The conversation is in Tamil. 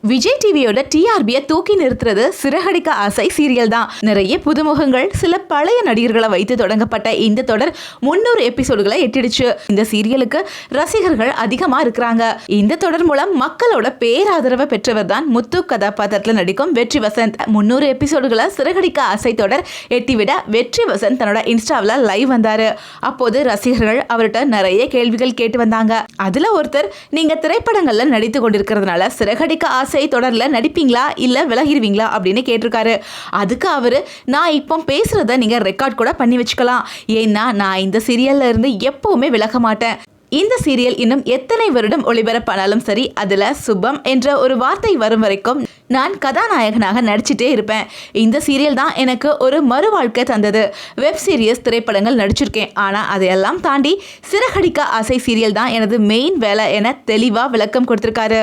விஜய் டிவியோட டிஆர்பியை தூக்கி நிறுத்துறது சிறகடிக்க ஆசை சீரியல் தான். நிறைய புதுமுகங்கள், சில பழைய நடிகர்களை வைத்து தொடங்கப்பட்ட இந்த தொடர் 300 எபிசோடுகளை எட்டிடுச்சு. இந்த சீரியலுக்கு ரசிகர்கள் அதிகமா இருக்கிறாங்க. இந்த தொடர் மூலம் மக்களோட பேராதரவை பெற்றவர் தான் முத்து கதாபாத்திரத்தில் நடிக்கும் வெற்றி வசந்த். 300 எபிசோடுகளை சிறகடிக்க ஆசை தொடர் எட்டிவிட வெற்றி வசந்த் தன்னோட இன்ஸ்டாவில் லைவ் வந்தாரு. அப்போது ரசிகர்கள் அவர்கிட்ட நிறைய கேள்விகள் கேட்டு வந்தாங்க. அதுல ஒருத்தர், நீங்க திரைப்படங்கள்ல நடித்து கொண்டிருக்கிறதுனால சிறகடிக்க ஆசை தொடர்ல நடிப்பீங்களா இல்ல விலகிடுவீங்களா அப்படின்னு கேட்டிருக்காரு. அதுக்கு அவரு, நான் இப்போ பேசுறத நீங்க ரெக்கார்ட் கூட பண்ணி வச்சுக்கலாம். ஏன்னா நான் இந்த சீரியல்ல இருந்து எப்பவுமே விலக மாட்டேன். இந்த சீரியல் இன்னும் எத்தனை வருடம் ஒளிபரப்பானாலும் சரி, அதுல சுபம் என்ற ஒரு வார்த்தை வரும் வரைக்கும் நான் கதாநாயகனாக நடிச்சுட்டே இருப்பேன். இந்த சீரியல் தான் எனக்கு ஒரு மறு வாழ்க்கை தந்தது. வெப் சீரிஸ், திரைப்படங்கள் நடிச்சிருக்கேன். ஆனா அதையெல்லாம் தாண்டி சிறகடிக்க ஆசை சீரியல் தான் எனது மெயின் வேலை என தெளிவா விளக்கம் கொடுத்திருக்காரு.